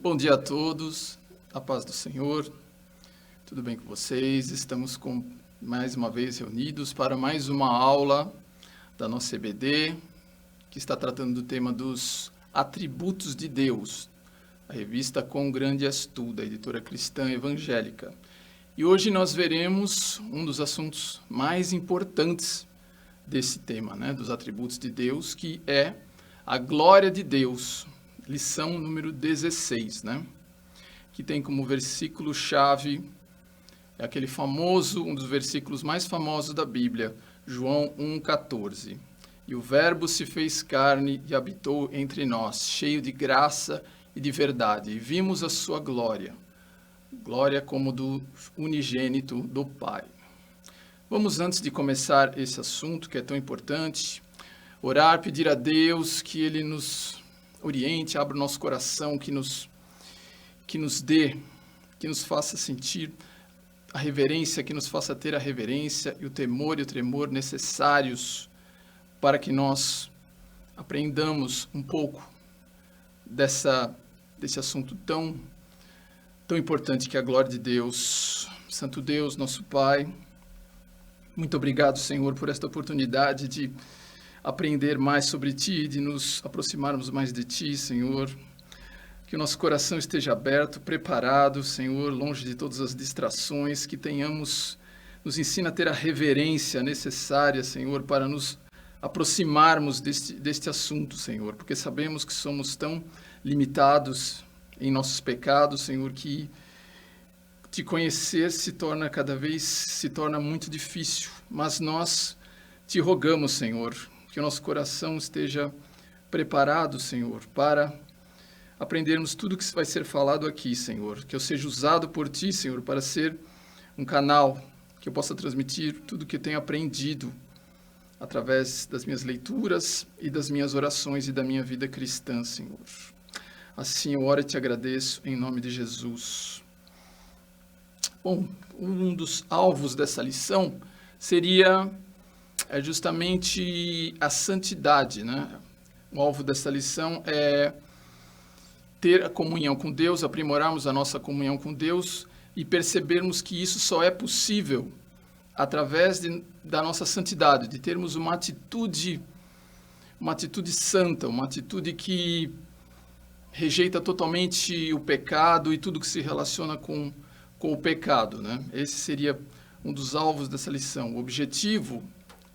Bom dia a todos, a paz do Senhor, tudo bem com vocês? Estamos mais uma vez reunidos para mais uma aula da nossa EBD, que está tratando do tema dos atributos de Deus, a revista Quão Grande És Tu, da editora cristã evangélica. E hoje nós veremos um dos assuntos mais importantes desse tema, dos atributos de Deus, que é a glória de Deus, lição número 16, que tem como versículo-chave aquele famoso, um dos versículos mais famosos da Bíblia, João 1,14. E o Verbo se fez carne e habitou entre nós, cheio de graça e de verdade, e vimos a sua glória, glória como do unigênito do Pai. Vamos, antes de começar esse assunto que é tão importante, orar, pedir a Deus que Ele nos oriente, abra o nosso coração, que nos dê, que nos faça sentir a reverência, que nos faça ter a reverência e o temor e o tremor necessários para que nós aprendamos um pouco desse assunto tão importante que é a glória de Deus. Santo Deus, nosso Pai, muito obrigado, Senhor, por esta oportunidade de aprender mais sobre Ti, de nos aproximarmos mais de Ti, Senhor. Que o nosso coração esteja aberto, preparado, Senhor, longe de todas as distrações, que nos ensina a ter a reverência necessária, Senhor, para nos aproximarmos deste assunto, Senhor, porque sabemos que somos tão limitados em nossos pecados, Senhor, que Te conhecer se torna muito difícil, mas nós Te rogamos, Senhor, que o nosso coração esteja preparado, Senhor, para aprendermos tudo que vai ser falado aqui, Senhor. Que eu seja usado por Ti, Senhor, para ser um canal que eu possa transmitir tudo que eu tenho aprendido através das minhas leituras e das minhas orações e da minha vida cristã, Senhor. Assim eu oro e Te agradeço em nome de Jesus. Bom, um dos alvos dessa lição seria justamente a santidade, O alvo dessa lição é ter a comunhão com Deus, aprimorarmos a nossa comunhão com Deus e percebermos que isso só é possível através da nossa santidade, de termos uma atitude santa, uma atitude que rejeita totalmente o pecado e tudo que se relaciona com o pecado, Esse seria um dos alvos dessa lição. O objetivo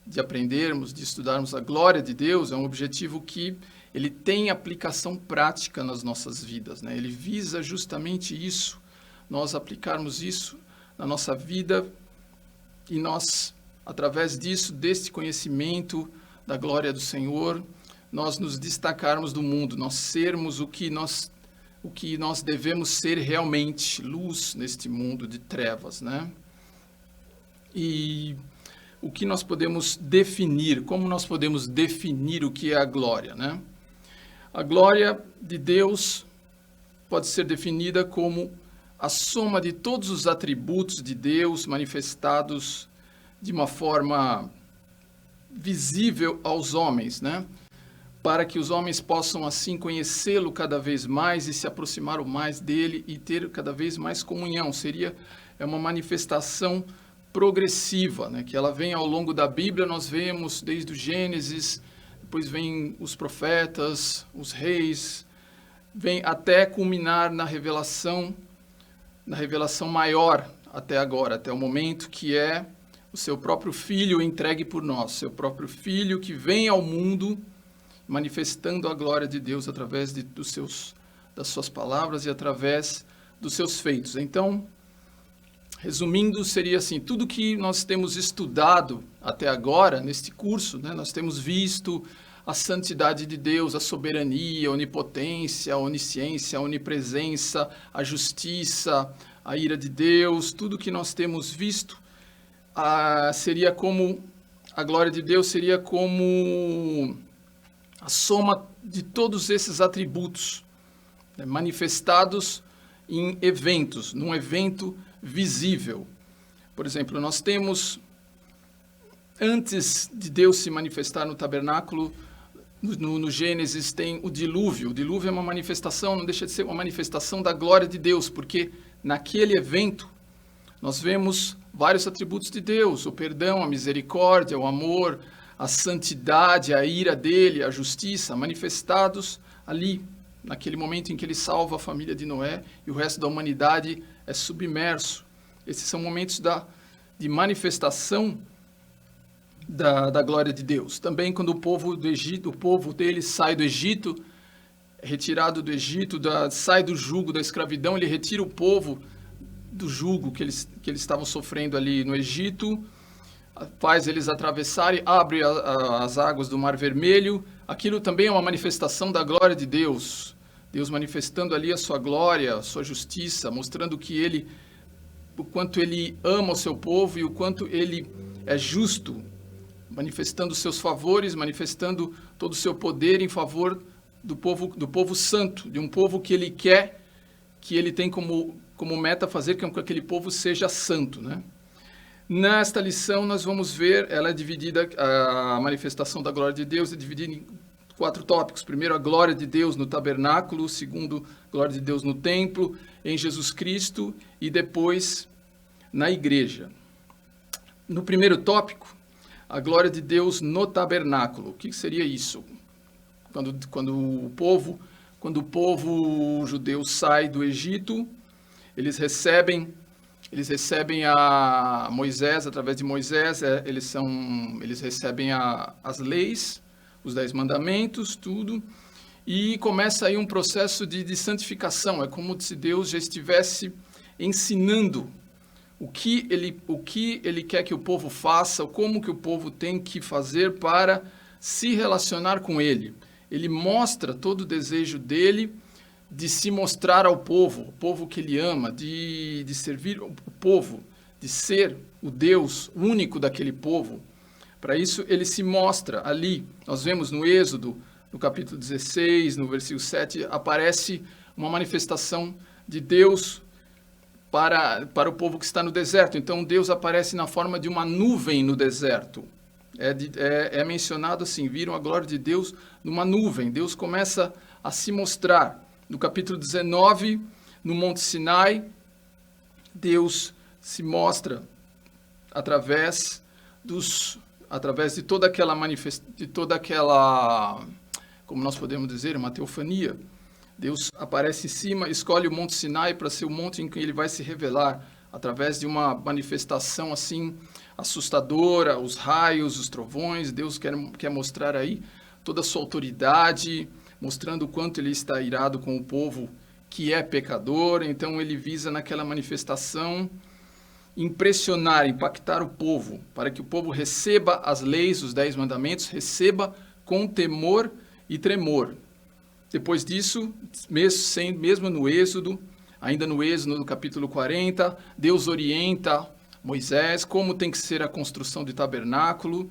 de aprendermos, de estudarmos a glória de Deus é um objetivo que ele tem aplicação prática nas nossas vidas, Ele visa justamente isso, nós aplicarmos isso na nossa vida e nós, através deste conhecimento da glória do Senhor, nós nos destacarmos do mundo, nós sermos o que nós devemos ser realmente, luz neste mundo de trevas, E o que nós podemos definir, como nós podemos definir o que é a glória, A glória de Deus pode ser definida como a soma de todos os atributos de Deus manifestados de uma forma visível aos homens, Para que os homens possam assim conhecê-lo cada vez mais e se aproximar mais dele e ter cada vez mais comunhão. É uma manifestação progressiva, que ela vem ao longo da Bíblia. Nós vemos desde o Gênesis, depois vem os profetas, os reis, vem até culminar na revelação maior até agora, até o momento que é o seu próprio Filho entregue por nós, seu próprio Filho que vem ao mundo manifestando a glória de Deus através das suas palavras e através dos seus feitos. Então, resumindo, seria assim, tudo que nós temos estudado até agora, neste curso, nós temos visto a santidade de Deus, a soberania, a onipotência, a onisciência, a onipresença, a justiça, a ira de Deus, tudo que nós temos visto, seria como, a glória de Deus seria como a soma de todos esses atributos, manifestados em eventos, num evento visível. Por exemplo, nós temos, antes de Deus se manifestar no tabernáculo, no Gênesis tem o dilúvio. O dilúvio é uma manifestação, não deixa de ser uma manifestação da glória de Deus, porque naquele evento nós vemos vários atributos de Deus: o perdão, a misericórdia, o amor, a santidade, a ira dele, a justiça, manifestados ali, naquele momento em que ele salva a família de Noé e o resto da humanidade é submerso. Esses são momentos de manifestação da glória de Deus. Também quando o povo do Egito, o povo dele sai do Egito, retirado do Egito, sai do jugo da escravidão, ele retira o povo do jugo que eles estavam sofrendo ali no Egito, faz eles atravessarem, abre as águas do Mar Vermelho. Aquilo também é uma manifestação da glória de Deus. Deus manifestando ali a sua glória, a sua justiça, mostrando que o quanto ele ama o seu povo e o quanto ele é justo, manifestando os seus favores, manifestando todo o seu poder em favor do povo santo, de um povo que ele quer, que ele tem como meta fazer com que aquele povo seja santo, né? Nesta lição nós vamos ver, ela é dividida, a manifestação da glória de Deus é dividida em 4 tópicos. Primeiro, a glória de Deus no tabernáculo. Segundo, a glória de Deus no templo, em Jesus Cristo, e depois na igreja. No primeiro tópico, a glória de Deus no tabernáculo. O que seria isso? Quando o povo judeu sai do Egito, eles recebem a Moisés, através de Moisés, eles recebem as leis, os 10 mandamentos, tudo, e começa aí um processo de santificação. É como se Deus já estivesse ensinando o que ele quer que o povo faça, como que o povo tem que fazer para se relacionar com ele. Ele mostra todo o desejo dele de se mostrar ao povo, o povo que ele ama, de servir o povo, de ser o Deus único daquele povo. Para isso, ele se mostra ali. Nós vemos no Êxodo, no capítulo 16, no versículo 7, aparece uma manifestação de Deus para o povo que está no deserto. Então, Deus aparece na forma de uma nuvem no deserto. É mencionado assim: viram a glória de Deus numa nuvem. Deus começa a se mostrar. No capítulo 19, no Monte Sinai, Deus se mostra através de toda aquela, como nós podemos dizer, uma teofania. Deus aparece em cima, escolhe o Monte Sinai para ser o monte em que ele vai se revelar, através de uma manifestação assim assustadora, os raios, os trovões. Deus quer mostrar aí toda a sua autoridade, mostrando o quanto ele está irado com o povo que é pecador. Então ele visa naquela manifestação impressionar, impactar o povo, para que o povo receba as leis, os 10 mandamentos, receba com temor e tremor. Depois disso, mesmo no Êxodo, ainda no Êxodo, no capítulo 40, Deus orienta Moisés como tem que ser a construção do tabernáculo,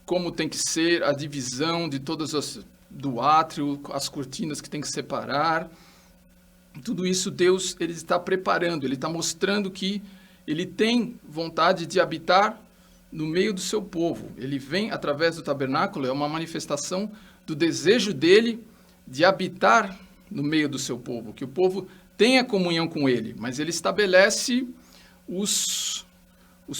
como tem que ser a divisão de do átrio, as cortinas que tem que separar. Tudo isso Deus ele está preparando, ele está mostrando que ele tem vontade de habitar no meio do seu povo. Ele vem através do tabernáculo, é uma manifestação do desejo dele de habitar no meio do seu povo, que o povo tenha comunhão com ele, mas ele estabelece os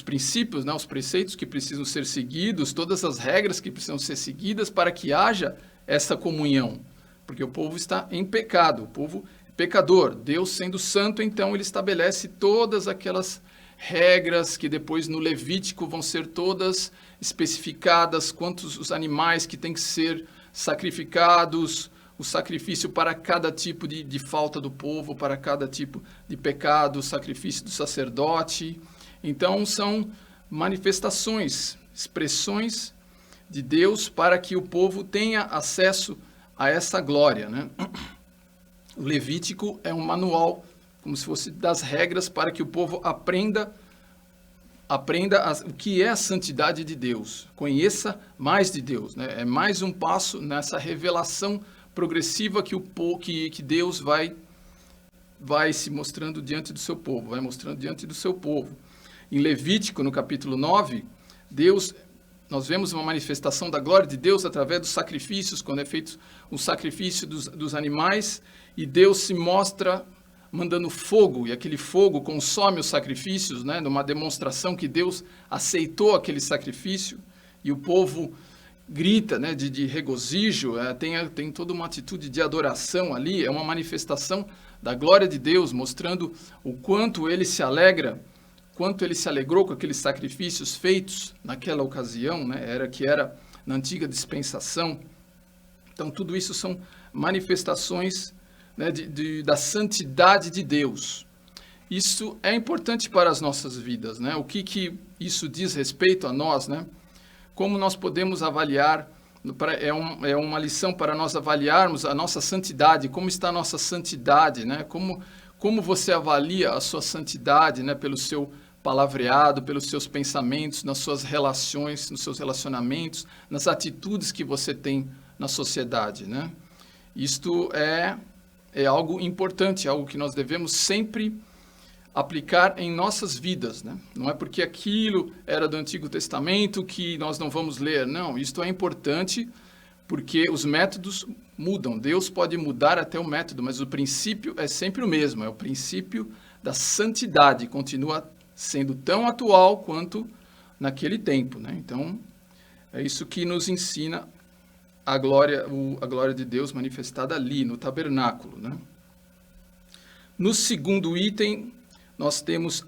princípios, né, os preceitos que precisam ser seguidos, todas as regras que precisam ser seguidas para que haja essa comunhão, porque o povo está em pecado, o povo é pecador. Deus, sendo santo, então ele estabelece todas aquelas regras que depois no Levítico vão ser todas especificadas, quantos os animais que têm que ser sacrificados, o sacrifício para cada tipo de falta do povo, para cada tipo de pecado, o sacrifício do sacerdote. Então são manifestações, expressões de Deus para que o povo tenha acesso a essa glória, né? O Levítico é um manual, como se fosse das regras para que o povo aprenda o que é a santidade de Deus, conheça mais de Deus, né? É mais um passo nessa revelação progressiva que Deus vai se mostrando diante do seu povo, vai mostrando diante do seu povo. Em Levítico, no capítulo 9, nós vemos uma manifestação da glória de Deus através dos sacrifícios, quando é feito um sacrifício dos animais, e Deus se mostra mandando fogo, e aquele fogo consome os sacrifícios, né, numa demonstração que Deus aceitou aquele sacrifício, e o povo grita, né, de regozijo, tem toda uma atitude de adoração ali, é uma manifestação da glória de Deus, mostrando o quanto ele se alegra, quanto ele se alegrou com aqueles sacrifícios feitos naquela ocasião, né, era na antiga dispensação. Então, tudo isso são manifestações, né, da santidade de Deus. Isso é importante para as nossas vidas, né? O que isso diz respeito a nós, né? Como nós podemos avaliar, é uma lição para nós avaliarmos a nossa santidade, como está a nossa santidade, né? Como você avalia a sua santidade, né? Pelo seu palavreado, pelos seus pensamentos, nas suas relações, nos seus relacionamentos, nas atitudes que você tem na sociedade, né? Isto é algo importante, algo que nós devemos sempre aplicar em nossas vidas, né? Não é porque aquilo era do Antigo Testamento que nós não vamos ler, não. Isto é importante porque os métodos mudam. Deus pode mudar até o método, mas o princípio é sempre o mesmo, é o princípio da santidade, continua sendo tão atual quanto naquele tempo, né? Então, é isso que nos ensina a glória de Deus manifestada ali, no tabernáculo, né? No segundo item, nós temos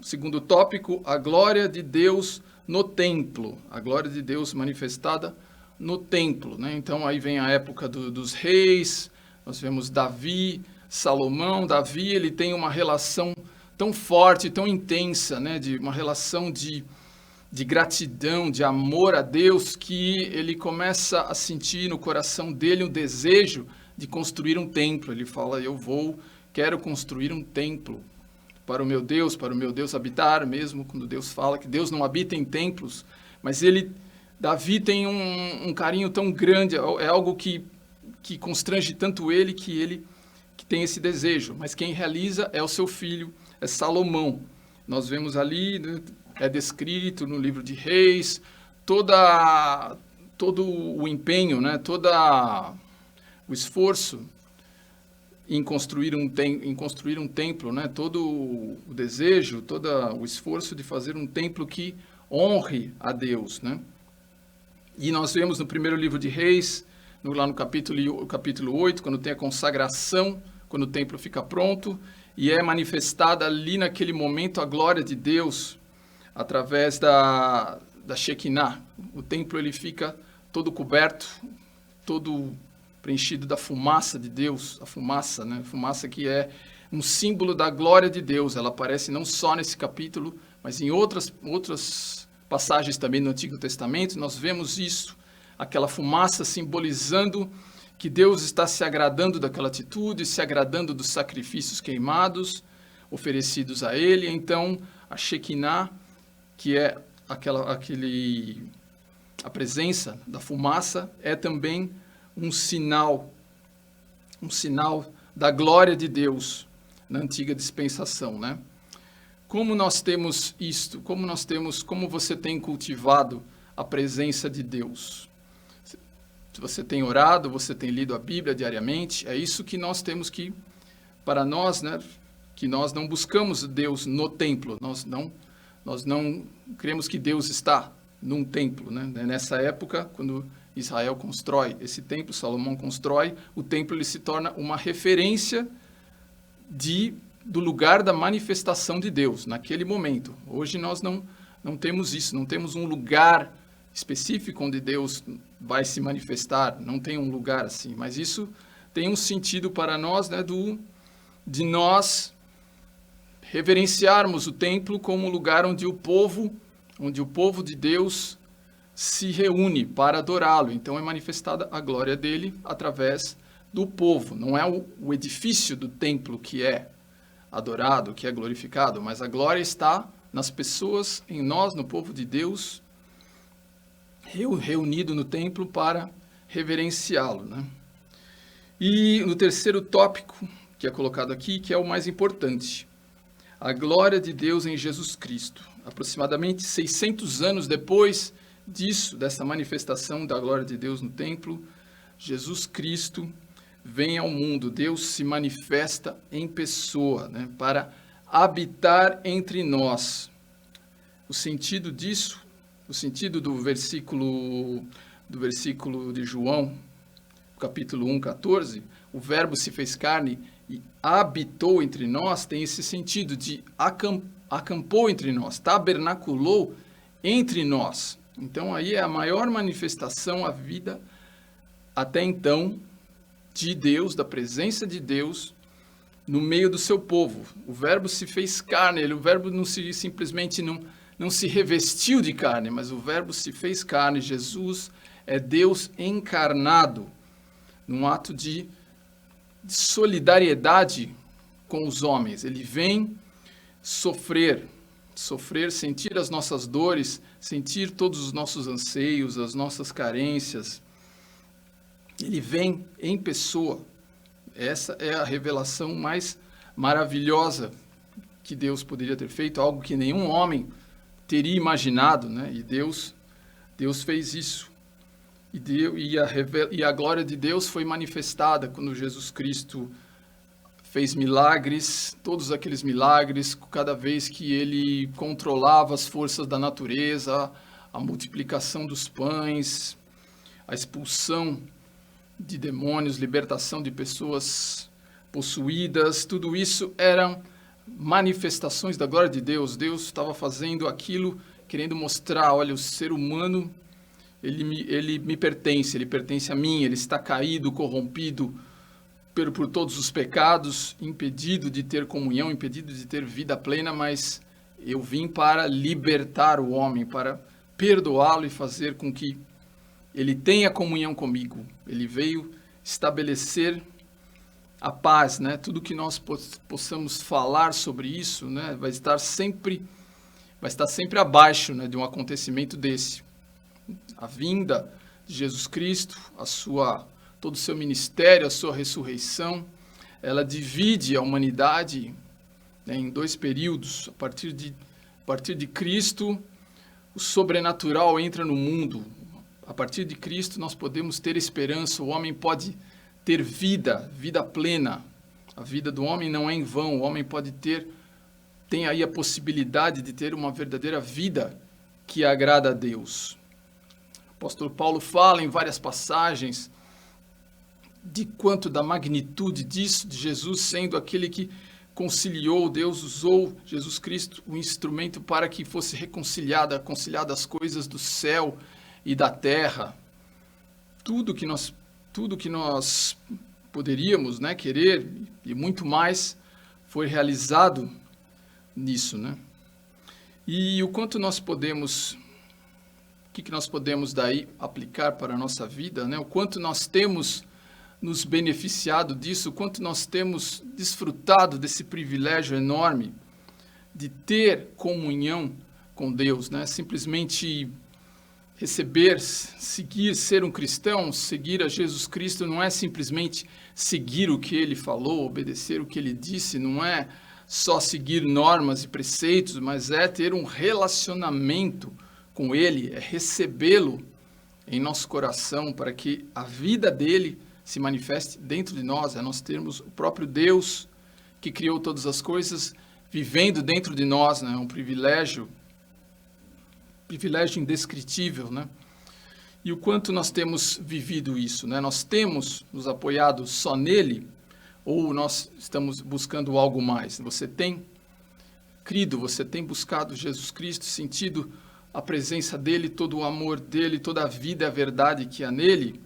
segundo tópico, a glória de Deus no templo. A glória de Deus manifestada no templo, né? Então, aí vem a época dos reis, nós vemos Davi, Salomão. Davi, ele tem uma relação tão forte, tão intensa, né? Uma relação de gratidão, de amor a Deus, que ele começa a sentir no coração dele um desejo de construir um templo. Ele fala, quero construir um templo para o meu Deus habitar, mesmo quando Deus fala que Deus não habita em templos, mas Davi tem um carinho tão grande, é algo que constrange tanto ele que tem esse desejo, mas quem realiza é o seu filho, é Salomão. Nós vemos ali, né, é descrito no livro de Reis, todo o empenho, né, todo o esforço em construir um templo, né, todo o desejo, todo o esforço de fazer um templo que honre a Deus, né? E nós vemos no primeiro livro de Reis, lá no capítulo 8, quando tem a consagração, quando o templo fica pronto, e é manifestada ali naquele momento a glória de Deus, através da Shekinah. O templo ele fica todo coberto, todo preenchido da fumaça de Deus, a fumaça, né? Fumaça que é um símbolo da glória de Deus. Ela aparece não só nesse capítulo, mas em outras passagens também no Antigo Testamento. Nós vemos isso, aquela fumaça simbolizando que Deus está se agradando daquela atitude, se agradando dos sacrifícios queimados oferecidos a Ele. Então, a Shekinah, que é a presença da fumaça, é também um sinal da glória de Deus na antiga dispensação, né? Como nós temos isto? Como você tem cultivado a presença de Deus? Se você tem orado, você tem lido a Bíblia diariamente, é isso que nós temos para nós, né? Que nós não buscamos Deus no templo, nós não cremos que Deus está num templo, né? Nessa época, quando Israel constrói esse templo, Salomão constrói, o templo ele se torna uma referência do lugar da manifestação de Deus, naquele momento. Hoje nós não temos isso, não temos um lugar específico onde Deus vai se manifestar, não tem um lugar assim, mas isso tem um sentido para nós, né, de nós reverenciarmos o templo como um lugar onde o povo de Deus se reúne para adorá-lo. Então é manifestada a glória dele através do povo. Não é o edifício do templo que é adorado, que é glorificado, mas a glória está nas pessoas, em nós, no povo de Deus, reunido no templo para reverenciá-lo, né? E no terceiro tópico que é colocado aqui, que é o mais importante, a glória de Deus em Jesus Cristo. Aproximadamente 600 anos depois dessa manifestação da glória de Deus no templo, Jesus Cristo vem ao mundo, Deus se manifesta em pessoa, né, para habitar entre nós. O sentido disso, o sentido do versículo de João, capítulo 1:14, o verbo se fez carne e habitou entre nós, tem esse sentido de acampou entre nós, tabernaculou entre nós. Então aí é a maior manifestação, a vida até então de Deus, da presença de Deus no meio do seu povo. O verbo se fez carne, o verbo simplesmente não se revestiu de carne, mas o verbo se fez carne. Jesus é Deus encarnado, num ato de solidariedade com os homens. Ele vem sofrer, sentir as nossas dores, sentir todos os nossos anseios, as nossas carências. Ele vem em pessoa. Essa é a revelação mais maravilhosa que Deus poderia ter feito, algo que nenhum homem teria imaginado, né? E Deus fez isso. E a glória de Deus foi manifestada quando Jesus Cristo fez milagres, todos aqueles milagres, cada vez que ele controlava as forças da natureza, a multiplicação dos pães, a expulsão de demônios, libertação de pessoas possuídas, tudo isso eram manifestações da glória de Deus. Deus estava fazendo aquilo, querendo mostrar, olha, o ser humano, ele me pertence, ele pertence a mim, ele está caído, corrompido por todos os pecados, impedido de ter comunhão, impedido de ter vida plena, mas eu vim para libertar o homem, para perdoá-lo e fazer com que ele tenha comunhão comigo. Ele veio estabelecer a paz, né? Tudo que nós possamos falar sobre isso, né, vai estar sempre abaixo, né, de um acontecimento desse. A vinda de Jesus Cristo, todo o seu ministério, a sua ressurreição, ela divide a humanidade, né, em dois períodos. A partir de Cristo, o sobrenatural entra no mundo. A partir de Cristo nós podemos ter esperança, o homem pode ter vida plena. A vida do homem não é em vão, o homem tem aí a possibilidade de ter uma verdadeira vida que agrada a Deus. O apóstolo Paulo fala em várias passagens da magnitude disso, de Jesus sendo aquele que conciliou. Deus usou Jesus Cristo, o instrumento para que fosse reconciliada as coisas do céu e da terra. Tudo que nós poderíamos, né, querer e muito mais foi realizado nisso, né? E o que nós podemos daí aplicar para a nossa vida, né? O quanto nós temos nos beneficiado disso, o quanto nós temos desfrutado desse privilégio enorme de ter comunhão com Deus, né? Simplesmente ser um cristão, seguir a Jesus Cristo não é simplesmente seguir o que ele falou, obedecer o que ele disse, não é só seguir normas e preceitos, mas é ter um relacionamento com ele, é recebê-lo em nosso coração para que a vida dele se manifeste dentro de nós, é nós termos o próprio Deus que criou todas as coisas vivendo dentro de nós, né? É um privilégio indescritível, né? E o quanto nós temos vivido isso, né? Nós temos nos apoiado só nele ou nós estamos buscando algo mais? Você tem crido, você tem buscado Jesus Cristo, sentido a presença dele, todo o amor dele, toda a vida e a verdade que há nele?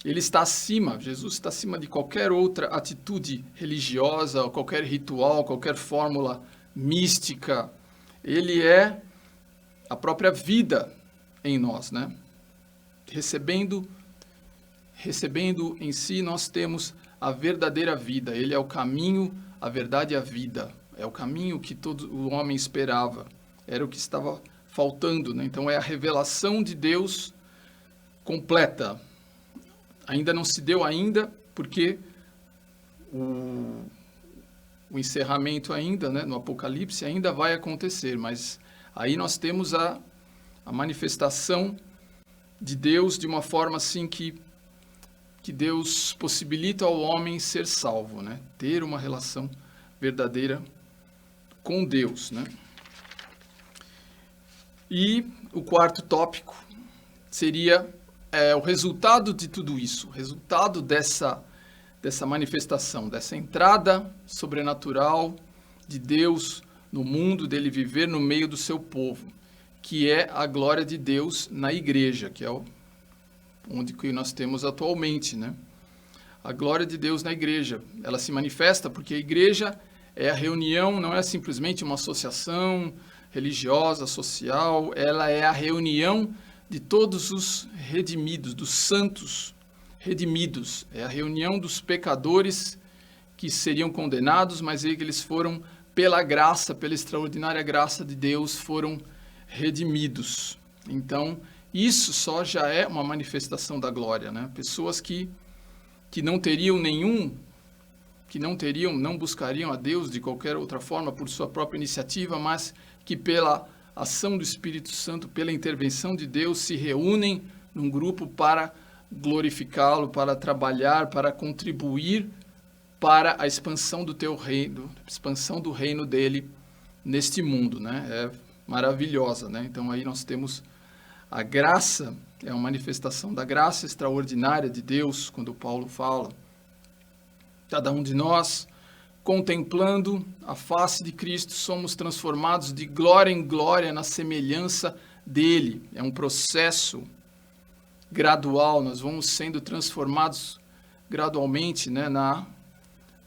Ele está acima, Jesus está acima de qualquer outra atitude religiosa, qualquer ritual, qualquer fórmula mística. Ele é a própria vida em nós, né? Recebendo em si, nós temos a verdadeira vida. Ele é o caminho, a verdade e a vida. É o caminho que todo o homem esperava. Era o que estava faltando, né? Então é a revelação de Deus completa. Ainda não se deu porque o encerramento ainda, né, no Apocalipse ainda vai acontecer, mas aí nós temos a manifestação de Deus de uma forma assim que Deus possibilita ao homem ser salvo, né? Ter uma relação verdadeira com Deus, né? E o quarto tópico seria o resultado de tudo isso, o resultado dessa manifestação, dessa entrada sobrenatural de Deus no mundo, dele viver no meio do seu povo, que é a glória de Deus na igreja, que é onde que nós temos atualmente, né? A glória de Deus na igreja, ela se manifesta porque a igreja é a reunião, não é simplesmente uma associação religiosa, social, ela é a reunião de todos os redimidos, dos santos redimidos. É a reunião dos pecadores que seriam condenados, mas eles foram, pela graça, pela extraordinária graça de Deus, foram redimidos. Então, isso só já é uma manifestação da glória, né? Pessoas que não teriam não buscariam a Deus de qualquer outra forma por sua própria iniciativa, mas que pela ação do Espírito Santo, pela intervenção de Deus, se reúnem num grupo para glorificá-lo, para trabalhar, para contribuir para a expansão do teu reino, expansão do reino dele neste mundo, né? É maravilhosa, né? Então aí nós temos a graça, é uma manifestação da graça extraordinária de Deus, quando Paulo fala. Cada um de nós, contemplando a face de Cristo, somos transformados de glória em glória na semelhança dele. É um processo gradual, nós vamos sendo transformados gradualmente, né, na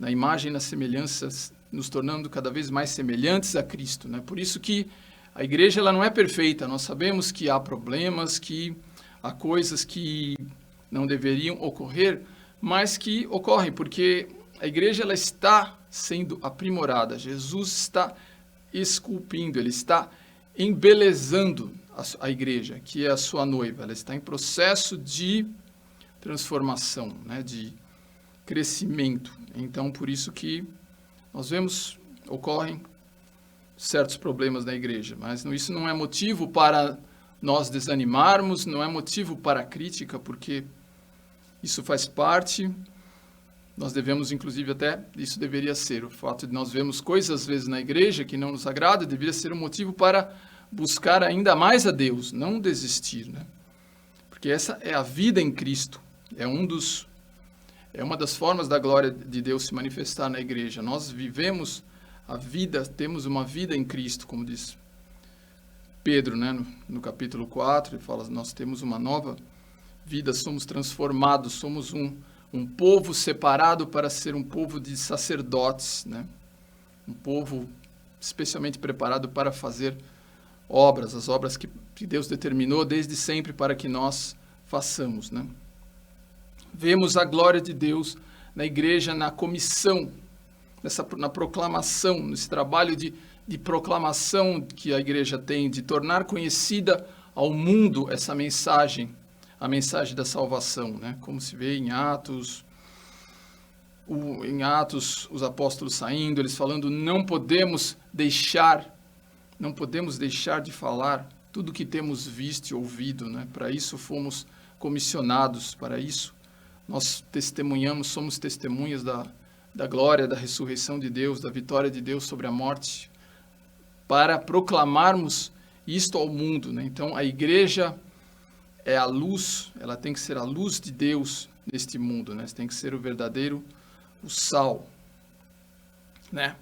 imagem e na semelhança, nos tornando cada vez mais semelhantes a Cristo, né? Por isso que a igreja ela não é perfeita, nós sabemos que há problemas, que há coisas que não deveriam ocorrer, mas que ocorrem, porque a igreja ela está sendo aprimorada, Jesus está esculpindo, ele está embelezando a igreja, que é a sua noiva, ela está em processo de transformação, né, de crescimento. Então, por isso que nós vemos, ocorrem certos problemas na igreja, mas isso não é motivo para nós desanimarmos, não é motivo para crítica, porque isso faz parte, nós devemos, inclusive, até, isso deveria ser, o fato de nós vermos coisas, às vezes, na igreja que não nos agrada, deveria ser um motivo para buscar ainda mais a Deus, não desistir, né? Porque essa é a vida em Cristo, é uma das formas da glória de Deus se manifestar na igreja. Nós vivemos a vida, temos uma vida em Cristo, como diz Pedro, né, no capítulo 4, ele fala, nós temos uma nova vida, somos transformados, somos um povo separado para ser um povo de sacerdotes, né? Um povo especialmente preparado para fazer obras, as obras que Deus determinou desde sempre para que nós façamos, né? Vemos a glória de Deus na igreja, na comissão, na proclamação, nesse trabalho de proclamação que a igreja tem, de tornar conhecida ao mundo essa mensagem, a mensagem da salvação, né? Como se vê em Atos, os apóstolos saindo, eles falando, não podemos deixar de falar tudo que temos visto e ouvido, né? Para isso fomos comissionados, para isso nós testemunhamos, somos testemunhas da glória, da ressurreição de Deus, da vitória de Deus sobre a morte, para proclamarmos isto ao mundo, né? Então, a igreja é a luz, ela tem que ser a luz de Deus neste mundo, né? Tem que ser o sal, né?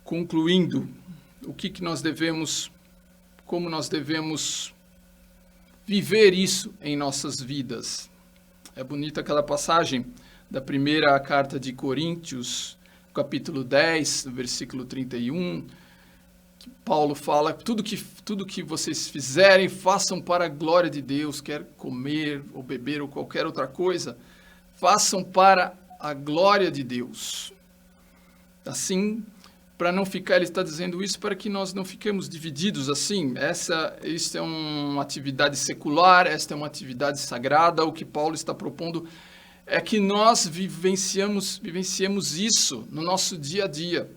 Concluindo, como nós devemos viver isso em nossas vidas. É bonita aquela passagem da primeira carta de Coríntios, capítulo 10, versículo 31, que Paulo fala, tudo que vocês fizerem, façam para a glória de Deus, quer comer ou beber ou qualquer outra coisa, façam para a glória de Deus. Assim, para não ficar, ele está dizendo isso para que nós não fiquemos divididos assim. Esta é uma atividade secular, esta é uma atividade sagrada. O que Paulo está propondo é que nós vivenciemos isso no nosso dia a dia.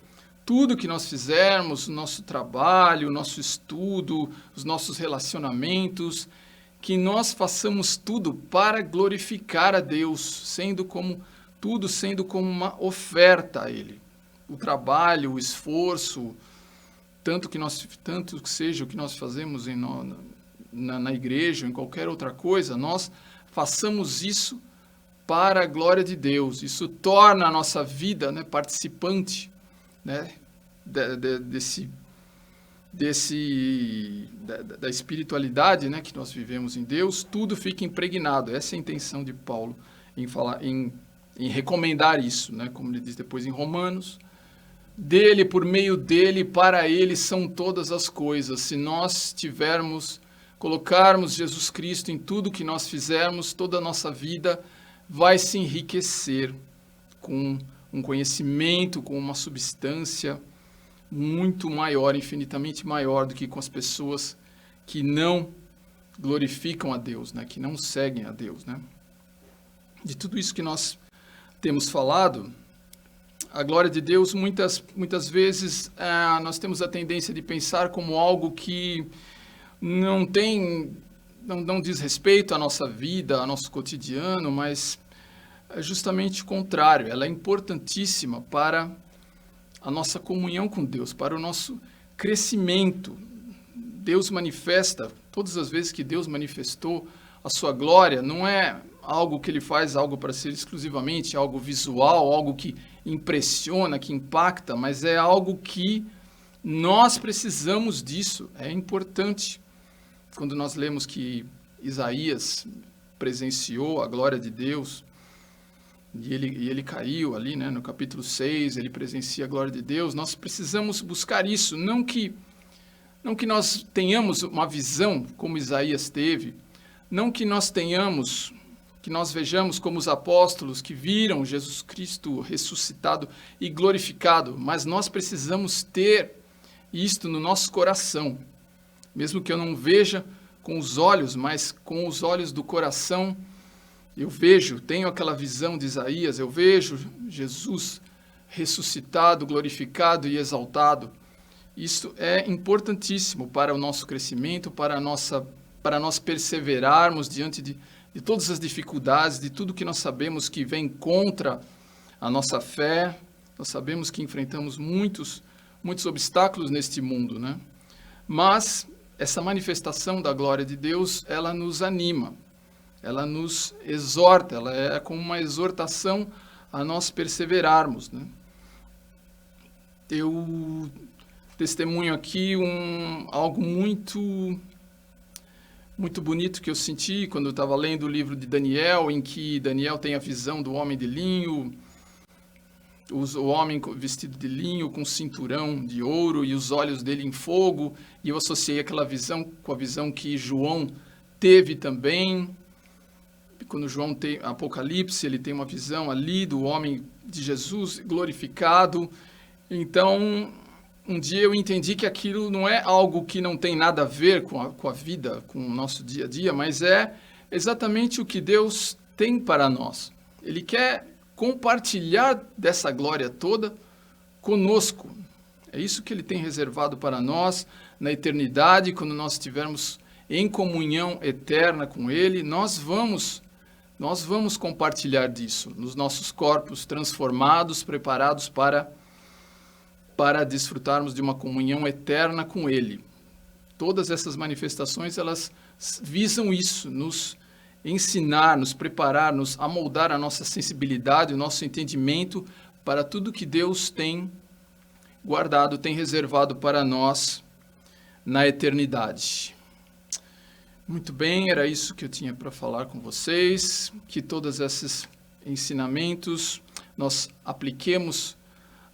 Tudo que nós fizermos, o nosso trabalho, o nosso estudo, os nossos relacionamentos, que nós façamos tudo para glorificar a Deus, sendo como uma oferta a Ele. O trabalho, o esforço, tanto que seja o que nós fazemos na igreja ou em qualquer outra coisa, nós façamos isso para a glória de Deus. Isso torna a nossa vida, né, participante, né, da espiritualidade, né, que nós vivemos em Deus. Tudo fica impregnado. Essa é a intenção de Paulo em recomendar isso, né, como ele diz depois em Romanos. Dele, por meio dele, para ele são todas as coisas. Se nós colocarmos Jesus Cristo em tudo que nós fizermos, toda a nossa vida vai se enriquecer com um conhecimento, com uma substância muito maior, infinitamente maior do que com as pessoas que não glorificam a Deus, né? Que não seguem a Deus, né? De tudo isso que nós temos falado, a glória de Deus, muitas vezes, nós temos a tendência de pensar como algo que não diz respeito à nossa vida, ao nosso cotidiano, mas é justamente o contrário. Ela é importantíssima para a nossa comunhão com Deus, para o nosso crescimento. Deus manifesta, todas as vezes que Deus manifestou a sua glória, não é algo que ele faz, algo para ser exclusivamente algo visual, algo que impressiona, que impacta, mas é algo que nós precisamos disso, é importante. Quando nós lemos que Isaías presenciou a glória de Deus, e ele caiu ali, né, no capítulo 6, ele presencia a glória de Deus, nós precisamos buscar isso, não que nós tenhamos uma visão como Isaías teve, não que nós vejamos como os apóstolos que viram Jesus Cristo ressuscitado e glorificado, mas nós precisamos ter isto no nosso coração, mesmo que eu não veja com os olhos, mas com os olhos do coração, tenho aquela visão de Isaías, eu vejo Jesus ressuscitado, glorificado e exaltado. Isso é importantíssimo para o nosso crescimento, para nós perseverarmos diante de todas as dificuldades, de tudo que nós sabemos que vem contra a nossa fé. Nós sabemos que enfrentamos muitos obstáculos neste mundo, né? Mas essa manifestação da glória de Deus, ela nos anima, ela nos exorta, ela é como uma exortação a nós perseverarmos, né? Eu testemunho aqui algo muito bonito que eu senti quando eu estava lendo o livro de Daniel, em que Daniel tem a visão do homem de linho, o homem vestido de linho com cinturão de ouro e os olhos dele em fogo, e eu associei aquela visão com a visão que João teve também. Quando João tem Apocalipse, ele tem uma visão ali do homem de Jesus glorificado. Então, um dia eu entendi que aquilo não é algo que não tem nada a ver com a vida, com o nosso dia a dia, mas é exatamente o que Deus tem para nós. Ele quer compartilhar dessa glória toda conosco. É isso que ele tem reservado para nós na eternidade, quando nós estivermos em comunhão eterna com ele, nós vamos compartilhar disso nos nossos corpos transformados, preparados para desfrutarmos de uma comunhão eterna com ele. Todas essas manifestações, elas visam isso, nos ensinar, nos preparar, nos amoldar a nossa sensibilidade, o nosso entendimento para tudo que Deus tem guardado, tem reservado para nós na eternidade. Muito bem, era isso que eu tinha para falar com vocês, que todos esses ensinamentos nós apliquemos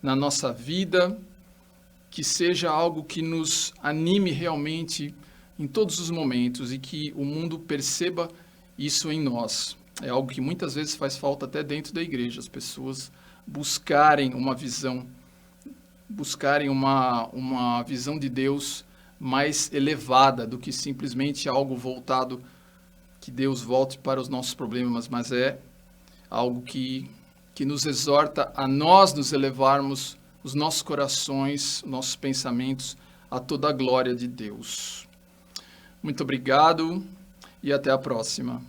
na nossa vida, que seja algo que nos anime realmente em todos os momentos e que o mundo perceba isso em nós. É algo que muitas vezes faz falta até dentro da igreja, as pessoas buscarem uma visão, buscarem uma visão de Deus mais elevada do que simplesmente algo voltado, que Deus volte para os nossos problemas, mas é algo que nos exorta a nós nos elevarmos os nossos corações, nossos pensamentos a toda a glória de Deus. Muito obrigado e até a próxima.